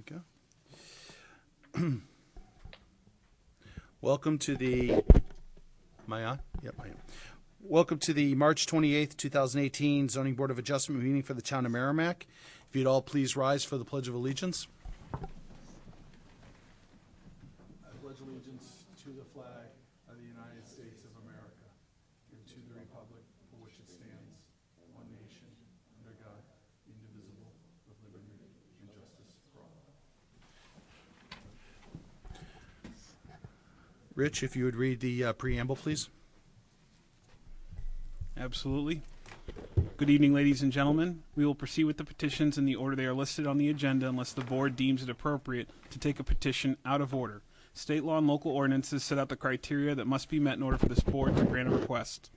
go. Welcome to the, am I on? Yep, I am. Welcome to the March 28th, 2018 Zoning Board of Adjustment meeting for the town of Merrimack. If you'd all please rise for the Pledge of Allegiance. I pledge allegiance to the flag of the United States of America and to the republic for which it stands, one nation, under God, indivisible, with liberty and justice for all. Rich, if you would read the preamble, please. Absolutely. Good evening, ladies and gentlemen. We will proceed with the petitions in the order they are listed on the agenda unless the board deems it appropriate to take a petition out of order. State law and local ordinances set out the criteria that must be met in order for this board to grant a request.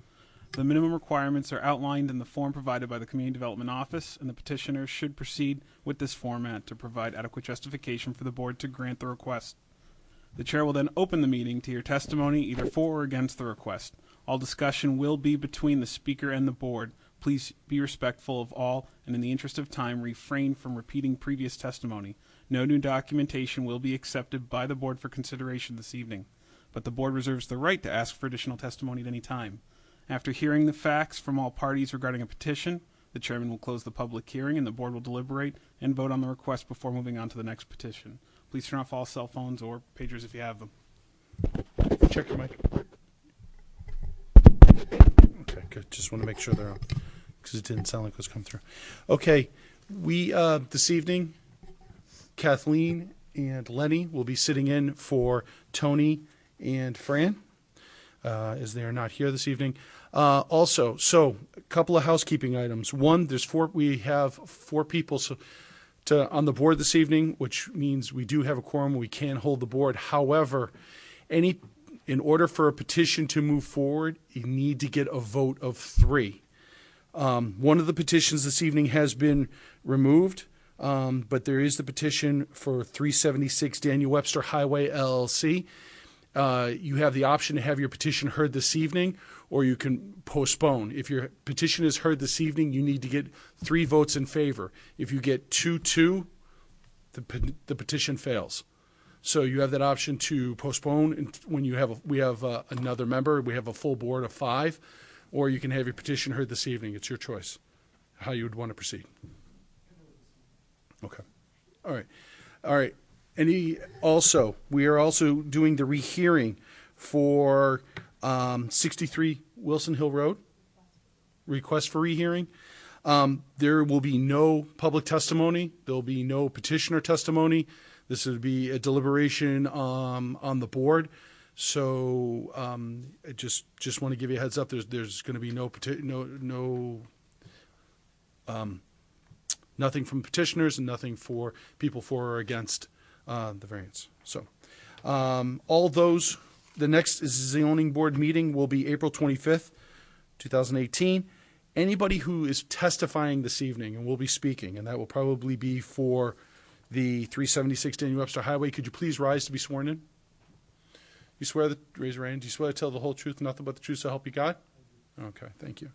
The minimum requirements are outlined in the form provided by the Community Development Office, and the petitioner should proceed with this format to provide adequate justification for the board to grant the request. The chair will then open the meeting to hear testimony either for or against the request. All discussion will be between the speaker and the board. Please be respectful of all, and in the interest of time, refrain from repeating previous testimony. No new documentation will be accepted by the board for consideration this evening, but the board reserves the right to ask for additional testimony at any time. After hearing the facts from all parties regarding a petition, the chairman will close the public hearing, and the board will deliberate and vote on the request before moving on to the next petition. Please turn off all cell phones or pagers if you have them. Check your mic. Okay, good. Just want to make sure they're on, because it didn't sound like it was coming through. Okay, we this evening, Kathleen and Lenny will be sitting in for Tony and Fran, as they are not here this evening. Also, so a couple of housekeeping items. One, we have four people on the board this evening, which means we do have a quorum. We can hold the board. However, in order for a petition to move forward, you need to get a vote of 3. One of the petitions this evening has been removed, but there is the petition for 376 Daniel Webster Highway LLC. You have the option to have your petition heard this evening, or you can postpone. If your petition is heard this evening, you need to get 3 votes in favor. If you get 2-2, the petition fails. So you have that option to postpone when we have another member. We have a full board of 5, or you can have your petition heard this evening. It's your choice how you would want to proceed. Okay. All right. We are also doing the rehearing for 63 Wilson Hill Road. Request for rehearing. There will be no public testimony. There will be no petitioner testimony. This would be a deliberation on the board. So I just want to give you a heads up. There's going to be nothing from petitioners and nothing for people for or against the variance. So all those. The next zoning board meeting will be April 25th, 2018. Anybody who is testifying this evening and will be speaking, and that will probably be for the 376 Daniel Webster Highway, could you please rise to be sworn in? You swear that, raise your hand, do you swear to tell the whole truth, nothing but the truth, so help you God? Okay, thank you.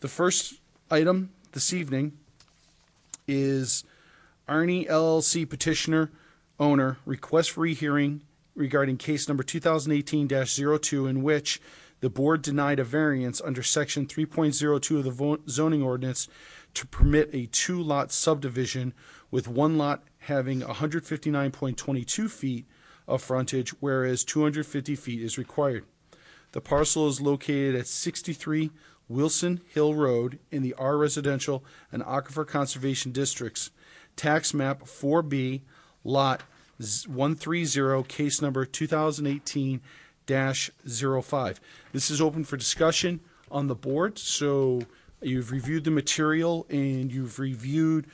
The first item this evening is Arnie LLC petitioner owner request for rehearing regarding case number 2018-02, in which the board denied a variance under section 3.02 of the zoning ordinance to permit a 2-lot subdivision with one lot having 159.22 feet of frontage, whereas 250 feet is required. The parcel is located at 63 Wilson Hill Road in the R Residential and Aquifer Conservation Districts, tax map 4B, lot 130, case number 2018-05. This is open for discussion on the board. So you've reviewed the material and you've reviewed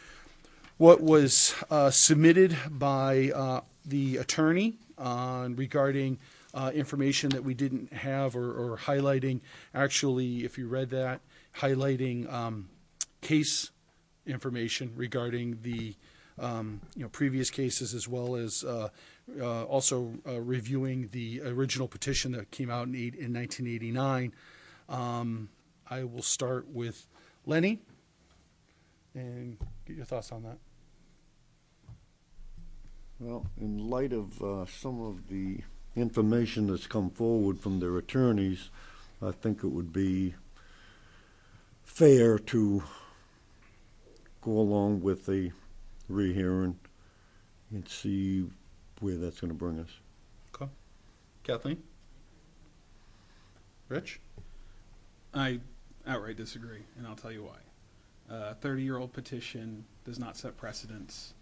what was submitted by the attorney regarding information that we didn't have, or highlighting, actually, if you read that, highlighting case information regarding the previous cases, as well as also reviewing the original petition that came out in 1989. I will start with Lenny and get your thoughts on that. Well, in light of some of the information that's come forward from their attorneys, I think it would be fair to go along with a rehearing and see where that's going to bring us. Okay. Kathleen? Rich? I outright disagree, and I'll tell you why. A 30-year-old petition does not set precedents.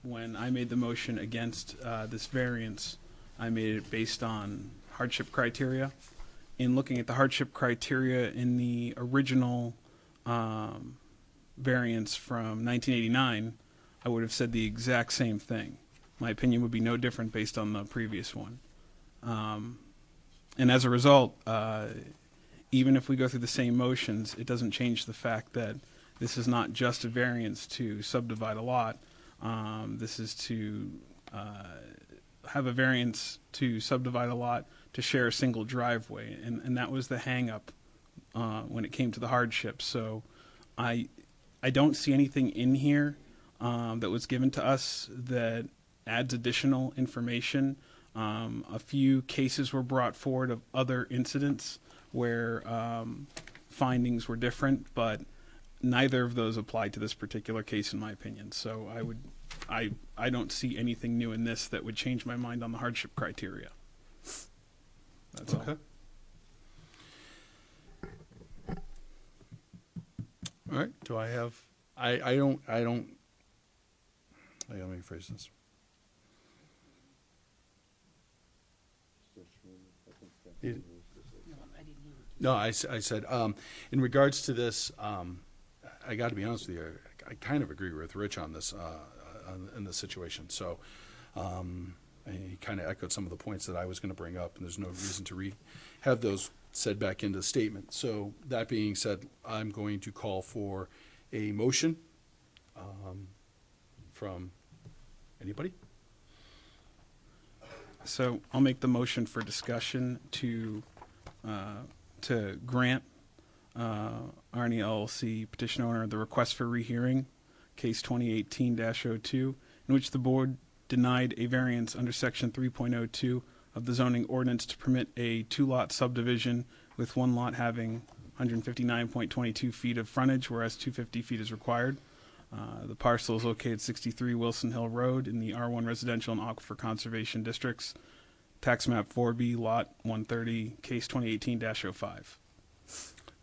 When I made the motion against this variance, I made it based on hardship criteria. In looking at the hardship criteria in the original variance from 1989, I would have said the exact same thing. My opinion would be no different based on the previous one. And as a result, even if we go through the same motions, it doesn't change the fact that this is not just a variance to subdivide a lot. This is to have a variance to subdivide a lot to share a single driveway, and that was the hang-up when it came to the hardship. So I don't see anything in here that was given to us that adds additional information. A few cases were brought forward of other incidents where findings were different, but neither of those apply to this particular case, in my opinion. So I don't see anything new in this that would change my mind on the hardship criteria. That's Okay. All right. Do I have? I don't. Let me phrase this. No, I said, in regards to this, I got to be honest with you, I kind of agree with Rich on this, in this situation. So he kind of echoed some of the points that I was going to bring up, and there's no reason to have those said back into the statement. So that being said, I'm going to call for a motion from anybody. So I'll make the motion for discussion to grant Arnie LLC petition owner the request for rehearing, case 2018-02, in which the board denied a variance under section 3.02 of the zoning ordinance to permit a two-lot subdivision with one lot having 159.22 feet of frontage, whereas 250 feet is required. The parcel is located 63 Wilson Hill Road in the R1 Residential and Aquifer Conservation Districts, tax map 4B, lot 130, case 2018-05.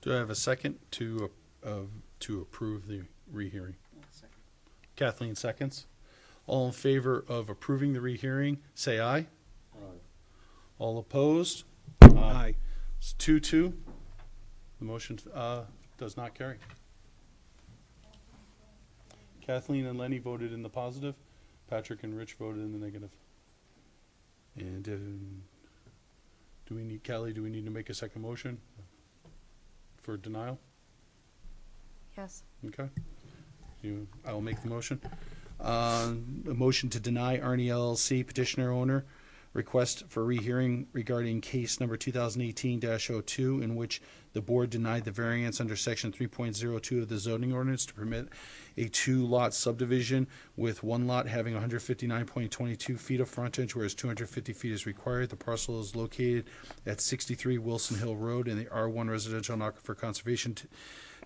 Do I have a second to approve the rehearing? Second. Kathleen seconds. All in favor of approving the rehearing, say aye. Aye. All opposed? Aye. It's 2-2. The motion does not carry. Kathleen and Lenny voted in the positive. Patrick and Rich voted in the negative. And do we need to make a second motion for denial? Yes. Okay. I will make the motion. A motion to deny Arnie LLC petitioner owner request for rehearing regarding case number 2018-02, in which the board denied the variance under section 3.02 of the zoning ordinance to permit a two-lot subdivision with one lot having 159.22 feet of frontage, whereas 250 feet is required. The parcel is located at 63 Wilson Hill Road in the R1 Residential and Aquifer Conservation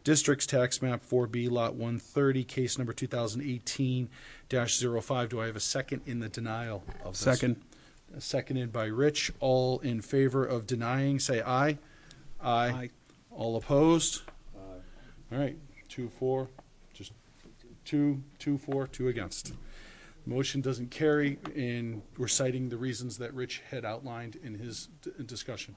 Districts, tax map 4B, lot 130, case number 2018-05. Do I have a second in the denial of this? Second. Seconded by Rich. All in favor of denying, say aye. Aye. All opposed? Aye. All right, 2-4, just 2-4, 2 against. Motion doesn't carry, and we're citing the reasons that Rich had outlined in his discussion.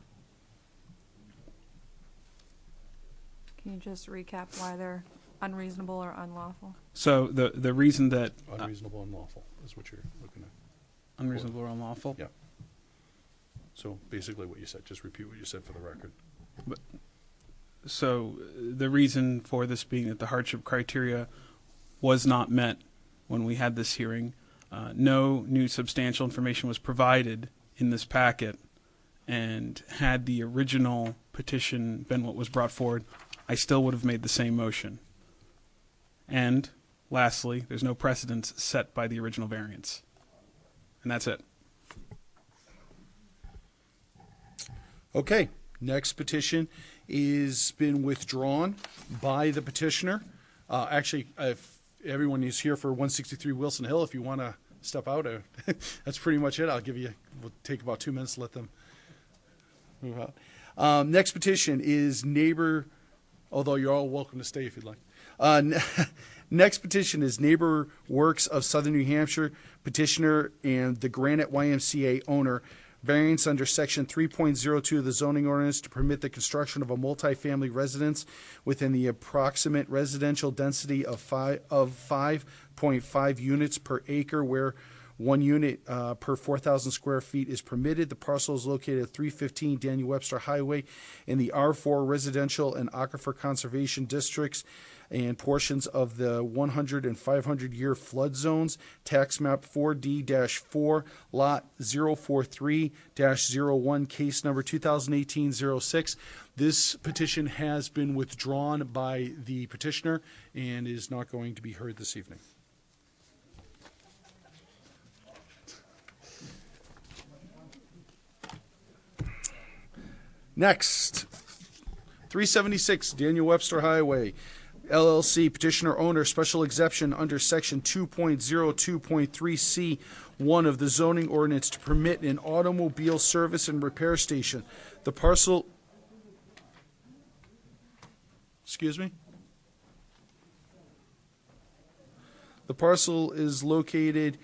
Can you just recap why they're unreasonable or unlawful? So the reason that Unreasonable and lawful is what you're looking at. unreasonable or unlawful. Yeah. So basically what you said, just repeat what you said for the record. So the reason for this being that the hardship criteria was not met when we had this hearing. No new substantial information was provided in this packet, and had the original petition been what was brought forward, I still would have made the same motion. And Lastly, there's no precedence set by the original variance. And that's it. Okay, next petition is been withdrawn by the petitioner. Actually, if everyone is here for 163 Wilson Hill, if you want to step out, that's pretty much it. We'll take about 2 minutes to let them move out. Next petition is neighbor, although you're all welcome to stay if you'd like. Next petition is Neighbor Works of Southern New Hampshire, petitioner and the Granite YMCA owner. Variance under section 3.02 of the zoning ordinance to permit the construction of a multifamily residence within the approximate residential density of 5.5 units per acre, where 1 unit per 4,000 square feet is permitted. The parcel is located at 315 Daniel Webster Highway in the R4 residential and aquifer conservation districts and portions of the 100 and 500 year flood zones. Tax map 4D-4, lot 043-01, case number 2018-06. This petition has been withdrawn by the petitioner and is not going to be heard this evening. Next, 376 Daniel Webster Highway, LLC, petitioner owner, special exception under section 2.02.3C1 of the zoning ordinance to permit an automobile service and repair station. The parcel, excuse me? The parcel is located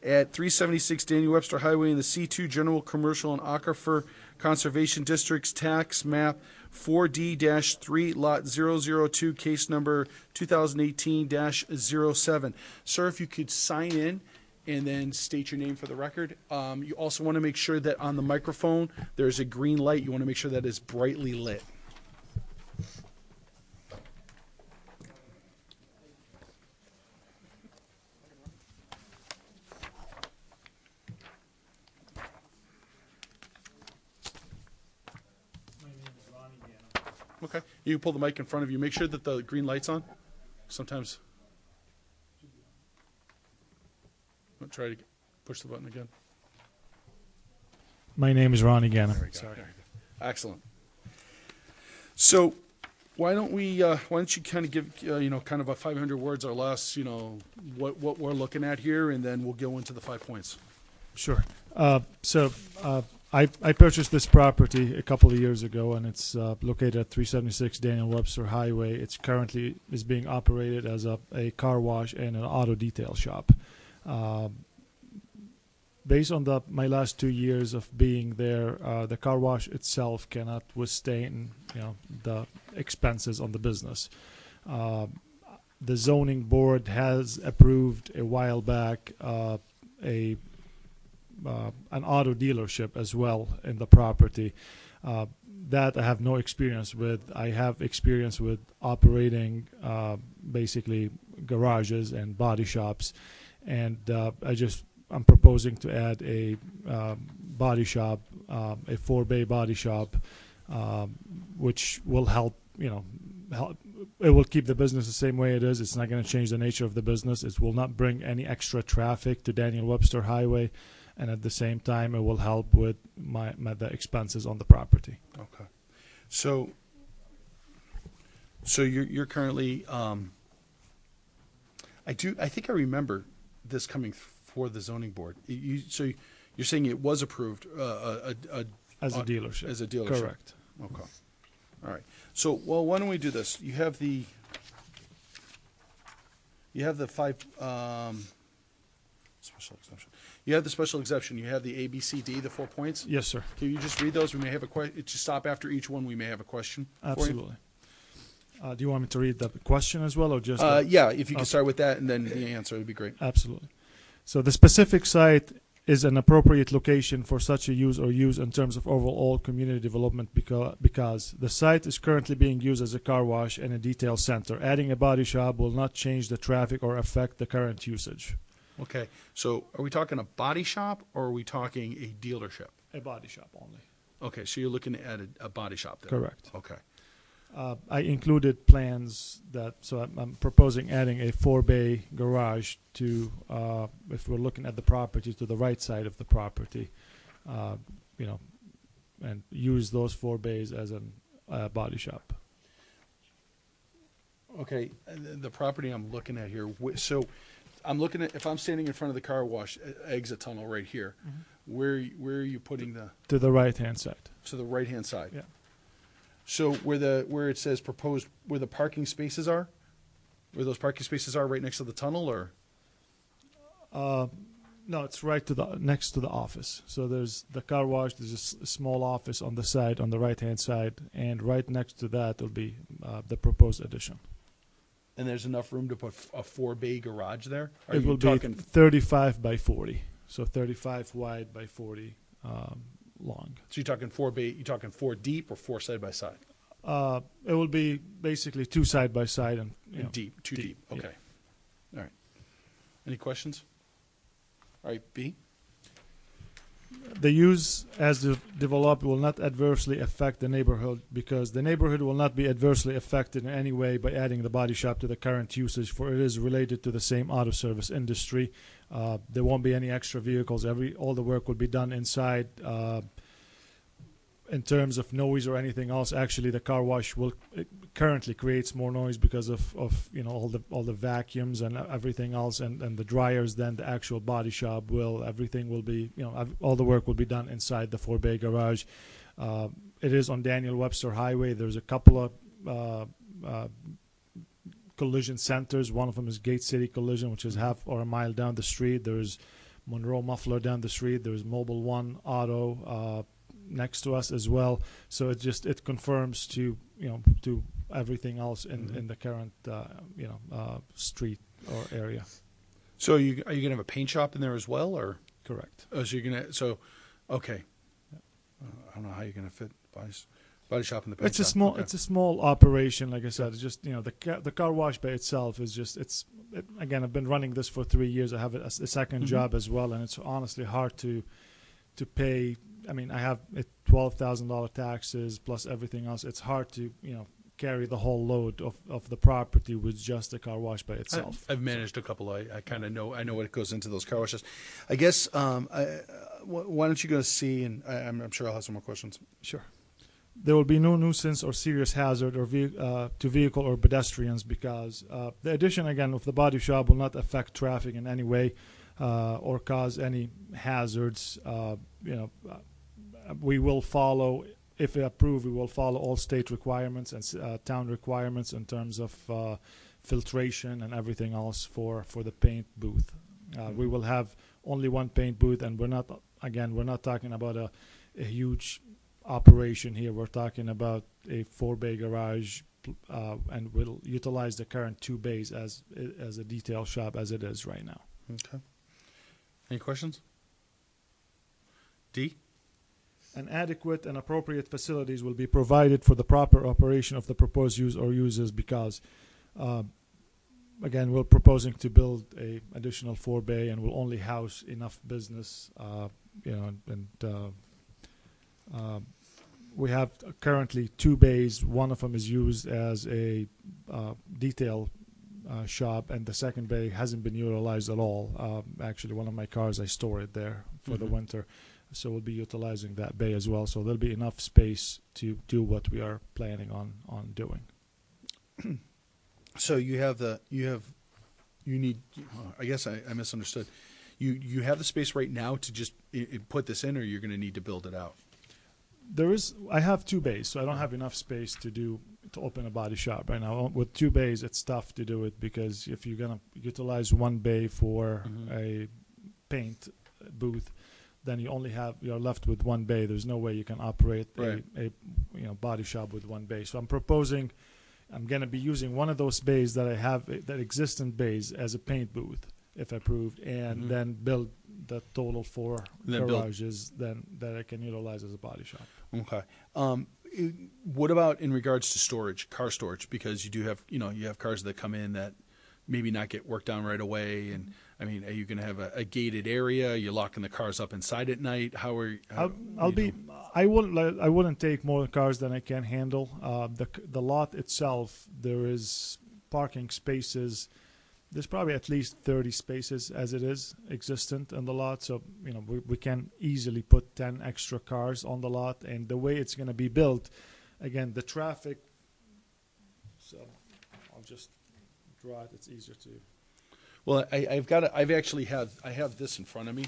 at 376 Daniel Webster Highway in the C2 General Commercial and Aquifer Conservation Districts, tax map 4D-3, lot 002, case number 2018-07. Sir, if you could sign in and then state your name for the record. You also want to make sure that on the microphone there's a green light. You want to make sure that is brightly lit. Okay. You can pull the mic in front of you. Make sure that the green light's on. Sometimes. I'll try to push the button again. My name is Ron again. Sorry. Excellent. So, why don't you kind of give kind of a 500 words or less, what we're looking at here, and then we'll go into the 5 points. Sure. I purchased this property a couple of years ago, and it's located at 376 Daniel Webster Highway. It's currently is being operated as a car wash and an auto detail shop. Based on my last 2 years of being there, the car wash itself cannot withstand the expenses on the business. The zoning board has approved a while back an auto dealership as well in the property. That I have no experience with. I have experience with operating basically garages and body shops, and I'm proposing to add a body shop, a 4-bay body shop, which will help. It will keep the business the same way it is. It's not going to change the nature of the business. It will not bring any extra traffic to Daniel Webster Highway. And at the same time, it will help with the expenses on the property. Okay, so you're currently. I think I remember this coming for the zoning board. So you're saying it was approved As a dealership. As a dealership. Correct. Okay. All right. So why don't we do this? You have the 5 special exception. You have the special exception. You have the A, B, C, D, the 4 points. Yes, sir. Can you just read those? We may have a question. Just stop after each one. We may have a question. Absolutely. Do you want me to read the question as well, or just? Yeah, if you could start with that and then the answer, would be great. Absolutely. So the specific site is an appropriate location for such a use or use in terms of overall community development because the site is currently being used as a car wash and a detail center. Adding a body shop will not change the traffic or affect the current usage. Okay, so are we talking a body shop or are we talking a dealership? A body shop only. Okay, so you're looking at a body shop there. Correct. Okay. I included plans so I'm proposing adding a 4-bay garage to, if we're looking at the property, to the right side of the property, and use those 4 bays as a body shop. Okay, the property I'm looking at here, so I'm looking at, if I'm standing in front of the car wash exit tunnel right here, where are you putting To the right-hand side. to the right-hand side? Yeah. So where it says proposed, where the parking spaces are? Where those parking spaces are right next to the tunnel, or? No, it's right next to the office. So there's the car wash. There's a small office on the side, on the right-hand side, and right next to that will be the proposed addition. And there's enough room to put a 4-bay garage there? Are It you will talking, be 35 by 40, so 35 wide by 40 long. so you're talking 4-bay, you talking 4 deep or 4 side by side? It will be basically 2 side by side and And deep, too deep, yeah. okay. All right. Any questions? All right, B? The use as developed will not adversely affect the neighborhood because the neighborhood will not be adversely affected in any way by adding the body shop to the current usage, for it is related to the same auto service industry. There won't be any extra vehicles. All the work will be done inside. In terms of noise or anything else, actually the car wash currently creates more noise because of all the vacuums and everything else and the dryers than the actual body shop will. Everything will be, all the work will be done inside the 4-bay garage. It is on Daniel Webster Highway. There's a couple of collision centers. One of them is Gate City Collision, which is half or a mile down the street. There's Monroe Muffler down the street. There's Mobile One Auto next to us as well. So it confirms to everything else in the current street or area. So are you gonna have a paint shop in there as well, or? Correct. Oh, so okay. I don't know how you're gonna fit body shop in the paint It's a shop. small Okay. it's a small operation. Like I said, it's just the car wash by itself is just again, I've been running this for 3 years. I have a second job as well, and it's honestly hard to pay. I mean, I have $12,000 taxes plus everything else. It's hard to carry the whole load of the property with just the car wash by itself. I've managed a couple. I kind of know. I know what goes into those car washes. I guess. Why don't you go see? And I'm sure I'll have some more questions. Sure. There will be no nuisance or serious hazard or to vehicle or pedestrians because the addition again of the body shop will not affect traffic in any way or cause any hazards. We will follow, if approved, we will follow all state requirements and town requirements in terms of filtration and everything else for the paint booth. We will have only one paint booth, and we're not talking about a huge operation here. We're talking about a 4-bay garage, and we'll utilize the current 2 bays as a detail shop as it is right now. Okay. Any questions? D? And adequate and appropriate facilities will be provided for the proper operation of the proposed use or uses because, again, we're proposing to build a additional 4-bay and will only house enough business, we have currently 2 bays. One of them is used as a detail shop, and the second bay hasn't been utilized at all. Actually, one of my cars, I store it there for the winter. So we'll be utilizing that bay as well. So there'll be enough space to do what we are planning on doing. So you need. I guess I misunderstood. You have the space right now to just put this in, or you're going to need to build it out. I have 2 bays, so I don't have enough space to open a body shop right now. With 2 bays, it's tough to do it because if you're gonna utilize 1 bay for a paint booth, then you're left with 1 bay. There's no way you can operate a body shop with 1 bay. So I'm proposing, I'm gonna be using one of those bays that I have, that existing bays, as a paint booth, if approved, and then build the total 4 garages that I can utilize as a body shop. Okay. What about in regards to storage, car storage? Because you do have, you have cars that come in that maybe not get work done right away? And I mean, are you going to have a gated area? You're locking the cars up inside at night? How are I wouldn't take more cars than I can handle. The lot itself, there is parking spaces. There's probably at least 30 spaces as it is existent in the lot. So, we can easily put 10 extra cars on the lot. And the way it's going to be built, again, the traffic, so I'll just draw it. It's easier to. Well, I have this in front of me,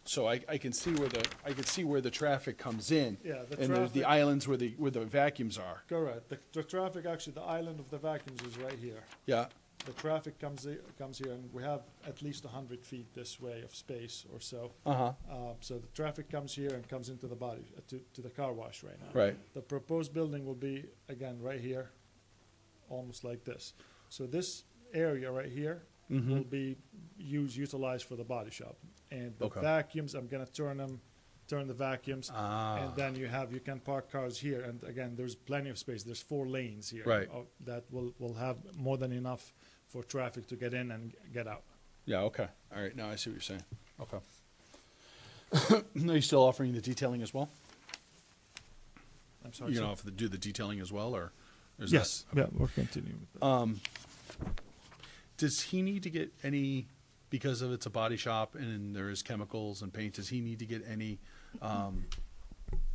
so I can see where the traffic comes in. Yeah, and there's the islands where the vacuums are. Correct. The traffic, actually, the island of the vacuums is right here. Yeah. The traffic comes here, and we have at least 100 feet this way of space or so. So the traffic comes here and comes into the body, to the car wash right now. Right. The proposed building will be, again, right here, almost like this. So this area right here will be utilized for the body shop. And the vacuums, I'm going to turn the vacuums, and then you can park cars here. And again, there's plenty of space. There's 4 lanes here. Right. That will have more than enough for traffic to get in and get out. Yeah, okay. All right, now I see what you're saying. Okay. Are you still offering the detailing as well? I'm sorry. You're going to do the detailing as well, or is yes. that, Yeah, we're continuing with that. Does he need to get any, because of it's a body shop and there is chemicals and paint, does he need to get any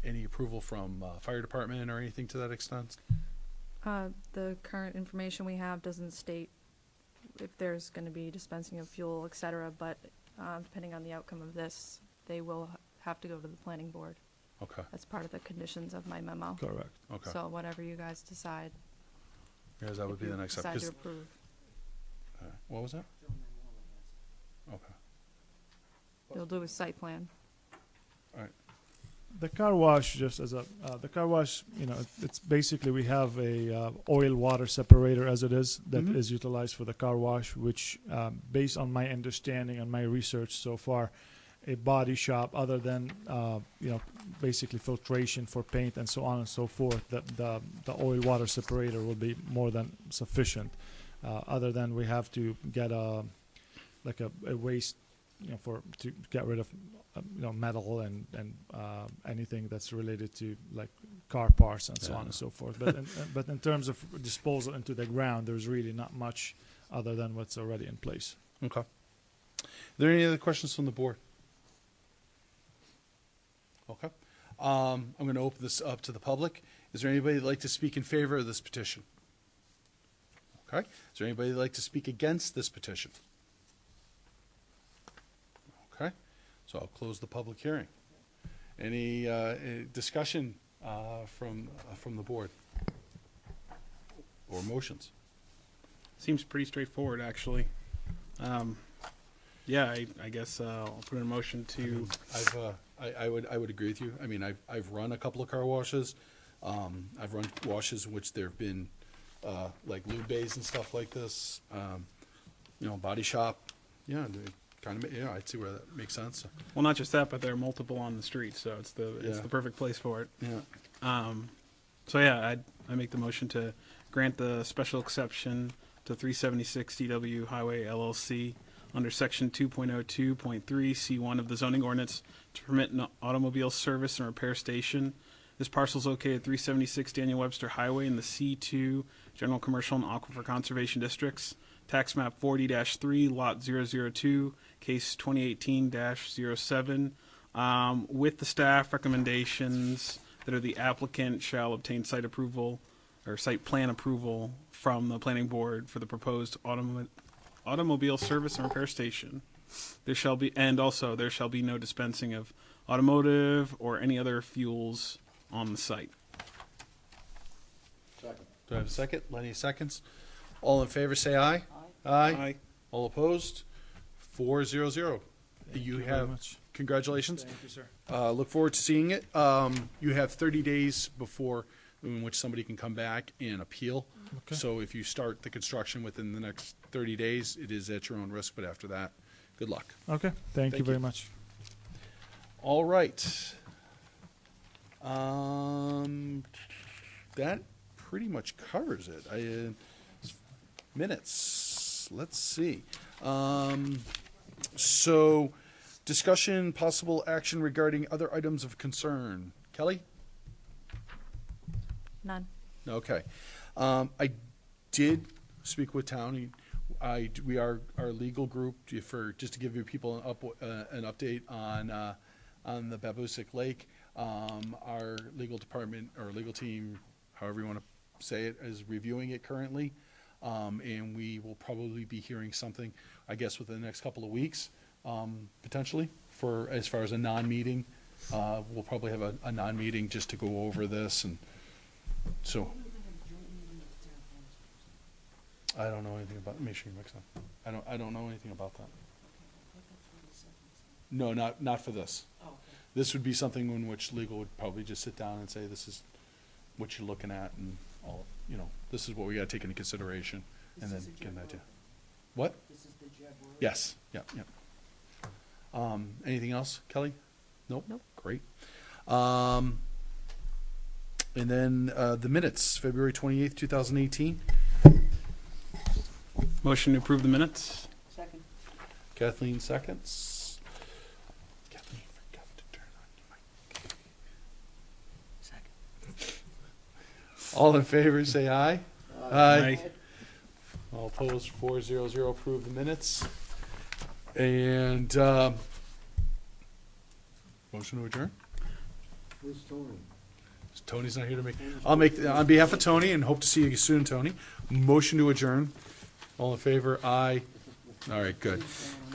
approval from fire department or anything to that extent? The current information we have doesn't state if there's going to be dispensing of fuel, et cetera, but depending on the outcome of this, they will have to go to the planning board. Okay. That's part of the conditions of my memo. Correct. Okay. So whatever you guys decide. Because that would be the next step. Decide to approve. What was that? Okay. They'll do a site plan. All right. The car wash, it's basically we have a oil water separator as it is that is utilized for the car wash, which based on my understanding and my research so far, a body shop other than basically filtration for paint and so on and so forth, the oil water separator will be more than sufficient. Other than we have to get a waste, to get rid of metal and anything that's related to like car parts and so on and so forth. But in terms of disposal into the ground, there's really not much other than what's already in place. Okay. Are there any other questions from the board? Okay. I'm going to open this up to the public. Is there anybody that'd like to speak in favor of this petition? Okay. Is there anybody that'd like to speak against this petition? Okay. So I'll close the public hearing. Any discussion from the board or motions? Seems pretty straightforward, actually. Yeah, I guess I'll put in a motion to. I would agree with you. I mean, I've run a couple of car washes. I've run washes in which there have been like lube bays and stuff like this. Body shop. Yeah, kind of. Yeah, I'd see where that makes sense. Well, not just that, but there are multiple on the street, so it's the perfect place for it. Yeah. So yeah, I make the motion to grant the special exception to 376 DW Highway LLC under Section 2.02.3 C1 of the zoning ordinance to permit an automobile service and repair station. This parcel is located at 376 Daniel Webster Highway in the C2 General Commercial and Aquifer Conservation Districts. Tax map 40-3, lot 002, case 2018-07. With the staff recommendations that are the applicant shall obtain site approval or site plan approval from the planning board for the proposed automobile service and repair station. There shall be no dispensing of automotive or any other fuels on the site. Second. Do I have a second? Lenny seconds. All in favor, say aye. Aye. All opposed? 4-0-0. You very have much. congratulations. Thank you, sir. Look forward to seeing it. You have 30 days before in which somebody can come back and appeal. Okay. So if you start the construction within the next 30 days, it is at your own risk. But after that, good luck. Okay. Thank you you. very much. All right. That pretty much covers it. Minutes. let's see. So, discussion, possible action regarding other items of concern. Kelly? None. Okay. I did speak with Tony. We are our legal group just to give you people an update on the Babusick Lake. Our legal department or legal team, however you want to say it, is reviewing it currently, and we will probably be hearing something, I guess, within the next couple of weeks, potentially for as far as a non-meeting. We'll probably have a non-meeting just to go over this, and so. I don't know anything about, make sure you mix up. I don't know anything about that. No, not for this. This would be something in which legal would probably just sit down and say, this is what you're looking at, and all, this is what we gotta take into consideration, and then get an idea. What? This is the Jeb Road? Yes, yeah. Anything else, Kelly? Nope. Nope. Great. And then, the minutes, February 28th, 2018. Motion to approve the minutes. Second. Kathleen seconds. Kathleen forgot to turn on your mic. Second. All in favor, say aye. Aye. All opposed, 4-0-0, approve the minutes. And, motion to adjourn? Where's Tony? Tony's not here to make, I'll make, on behalf of Tony, and hope to see you soon, Tony, motion to adjourn. All in favor? Aye. All right, good.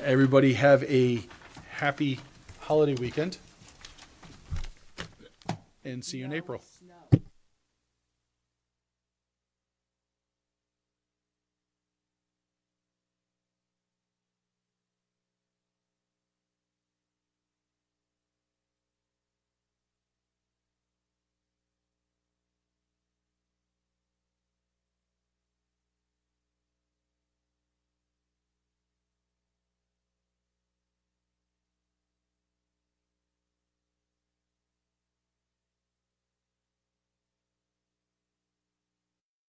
Everybody have a happy holiday weekend, and see you in April.